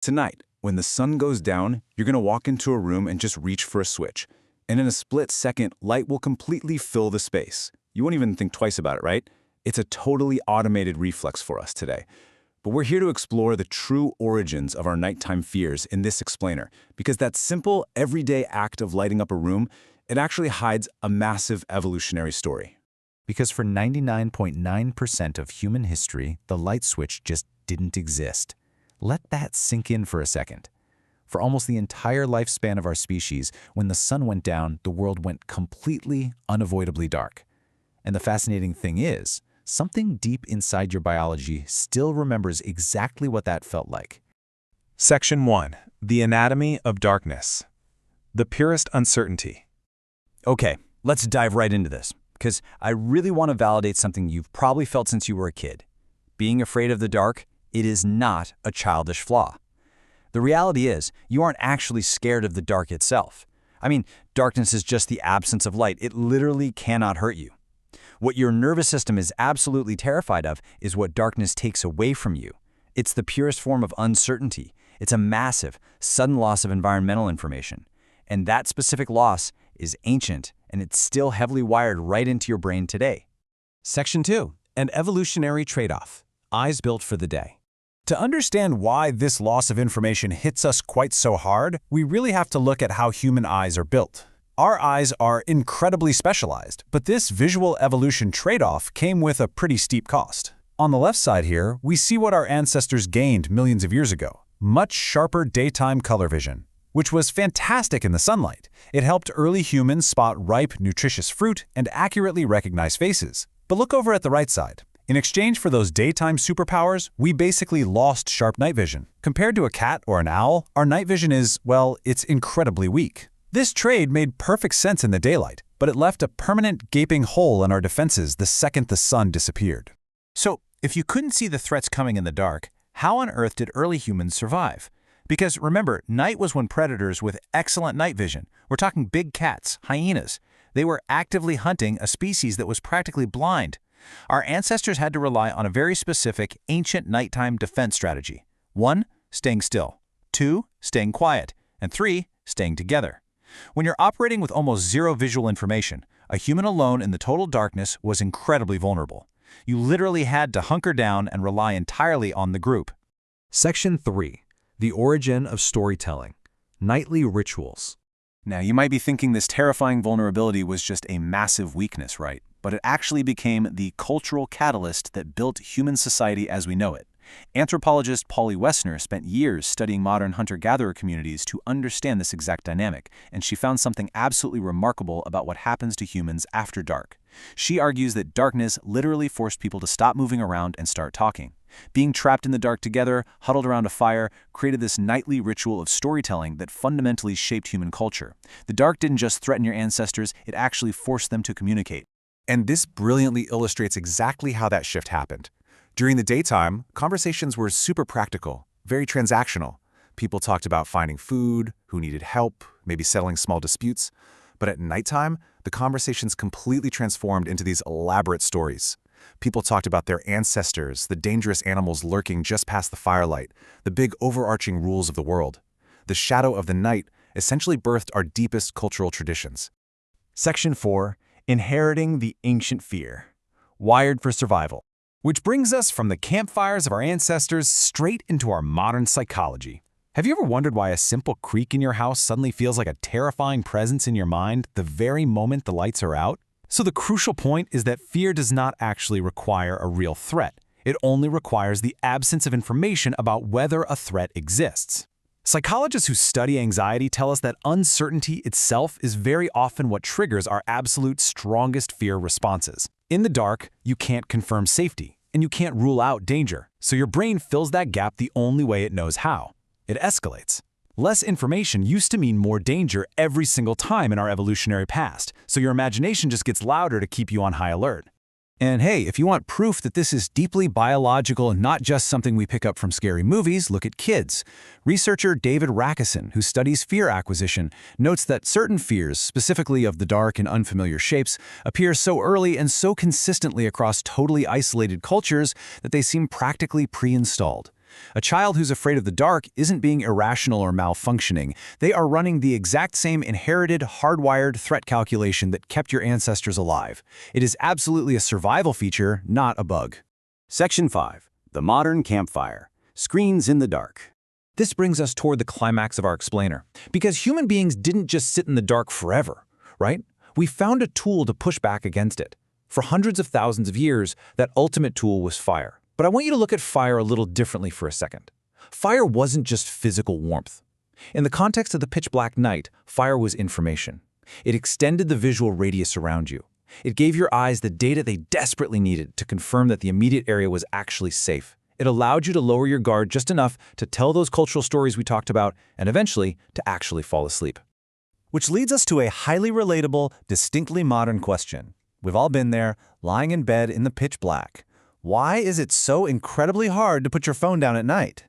Tonight, when the sun goes down, you're going to walk into a room and just reach for a switch. And in a split second, light will completely fill the space. You won't even think twice about it, right? It's a totally automated reflex for us today. But we're here to explore the true origins of our nighttime fears in this explainer, because that simple, everyday act of lighting up a room, it actually hides a massive evolutionary story. Because for 99.9% of human history, the light switch just didn't exist. Let that sink in for a second. For almost the entire lifespan of our species, when the sun went down, the world went completely, unavoidably dark. And the fascinating thing is, something deep inside your biology still remembers exactly what that felt like. Section 1. The Anatomy of Darkness. The Purest Uncertainty. Okay, let's dive right into this, because I really want to validate something you've probably felt since you were a kid. Being afraid of the dark, it is not a childish flaw. The reality is, you aren't actually scared of the dark itself. I mean, darkness is just the absence of light. It literally cannot hurt you. What your nervous system is absolutely terrified of is what darkness takes away from you. It's the purest form of uncertainty. It's a massive, sudden loss of environmental information. And that specific loss is ancient, and it's still heavily wired right into your brain today. Section 2. An evolutionary trade-off. Eyes built for the day. To understand why this loss of information hits us quite so hard, we really have to look at how human eyes are built. Our eyes are incredibly specialized, but this visual evolution trade-off came with a pretty steep cost. On the left side here, we see what our ancestors gained millions of years ago: much sharper daytime color vision, which was fantastic in the sunlight. It helped early humans spot ripe, nutritious fruit and accurately recognize faces. But look over at the right side. In exchange for those daytime superpowers, we basically lost sharp night vision. Compared to a cat or an owl, our night vision is, well, it's incredibly weak. This trade made perfect sense in the daylight, but it left a permanent gaping hole in our defenses the second the sun disappeared. So, if you couldn't see the threats coming in the dark, how on earth did early humans survive? Because remember, night was when predators with excellent night vision, we're talking big cats, hyenas, they were actively hunting a species that was practically blind. Our ancestors had to rely on a very specific, ancient nighttime defense strategy. 1. Staying still. 2. Staying quiet. And 3. Staying together. When you're operating with almost zero visual information, a human alone in the total darkness was incredibly vulnerable. You literally had to hunker down and rely entirely on the group. Section 3. The origin of storytelling. Nightly rituals. Now, you might be thinking this terrifying vulnerability was just a massive weakness, right? But it actually became the cultural catalyst that built human society as we know it. Anthropologist Polly Wessner spent years studying modern hunter-gatherer communities to understand this exact dynamic, and she found something absolutely remarkable about what happens to humans after dark. She argues that darkness literally forced people to stop moving around and start talking. Being trapped in the dark together, huddled around a fire, created this nightly ritual of storytelling that fundamentally shaped human culture. The dark didn't just threaten your ancestors, it actually forced them to communicate. And this brilliantly illustrates exactly how that shift happened. During the daytime, conversations were super practical, very transactional. People talked about finding food, who needed help, maybe settling small disputes. But at nighttime, the conversations completely transformed into these elaborate stories. People talked about their ancestors, the dangerous animals lurking just past the firelight, the big overarching rules of the world. The shadow of the night essentially birthed our deepest cultural traditions. Section 4. Inheriting the ancient fear. Wired for survival. Which brings us from the campfires of our ancestors straight into our modern psychology. Have you ever wondered why a simple creak in your house suddenly feels like a terrifying presence in your mind the very moment the lights are out? So the crucial point is that fear does not actually require a real threat. It only requires the absence of information about whether a threat exists. Psychologists who study anxiety tell us that uncertainty itself is very often what triggers our absolute strongest fear responses. In the dark, you can't confirm safety, and you can't rule out danger, so your brain fills that gap the only way it knows how. It escalates. Less information used to mean more danger every single time in our evolutionary past, so your imagination just gets louder to keep you on high alert. And hey, if you want proof that this is deeply biological and not just something we pick up from scary movies, look at kids. Researcher David Rakison, who studies fear acquisition, notes that certain fears, specifically of the dark and unfamiliar shapes, appear so early and so consistently across totally isolated cultures that they seem practically pre-installed. A child who's afraid of the dark isn't being irrational or malfunctioning. They are running the exact same inherited, hardwired threat calculation that kept your ancestors alive. It is absolutely a survival feature, not a bug. Section 5. The modern campfire. Screens in the dark. This brings us toward the climax of our explainer. Because human beings didn't just sit in the dark forever, right? We found a tool to push back against it. For hundreds of thousands of years, that ultimate tool was fire. But I want you to look at fire a little differently for a second. Fire wasn't just physical warmth. In the context of the pitch-black night, fire was information. It extended the visual radius around you. It gave your eyes the data they desperately needed to confirm that the immediate area was actually safe. It allowed you to lower your guard just enough to tell those cultural stories we talked about and eventually to actually fall asleep. Which leads us to a highly relatable, distinctly modern question. We've all been there, lying in bed in the pitch black. Why is it so incredibly hard to put your phone down at night?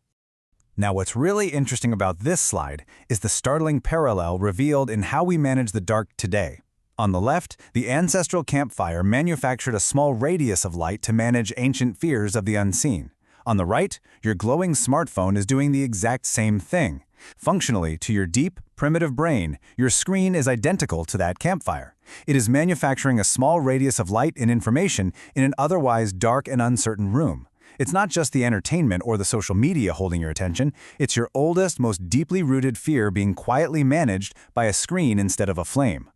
Now, what's really interesting about this slide is the startling parallel revealed in how we manage the dark today. On the left, the ancestral campfire manufactured a small radius of light to manage ancient fears of the unseen. On the right, your glowing smartphone is doing the exact same thing. Functionally, to your deep, primitive brain, your screen is identical to that campfire. It is manufacturing a small radius of light and information in an otherwise dark and uncertain room. It's not just the entertainment or the social media holding your attention, it's your oldest, most deeply rooted fear being quietly managed by a screen instead of a flame.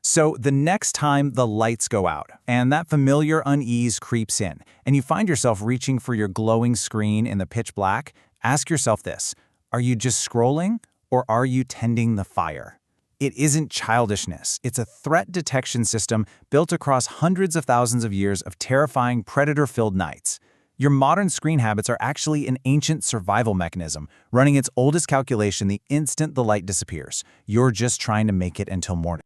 So the next time the lights go out and that familiar unease creeps in and you find yourself reaching for your glowing screen in the pitch black, ask yourself this: are you just scrolling or are you tending the fire? It isn't childishness. It's a threat detection system built across hundreds of thousands of years of terrifying predator-filled nights. Your modern screen habits are actually an ancient survival mechanism, running its oldest calculation the instant the light disappears. You're just trying to make it until morning.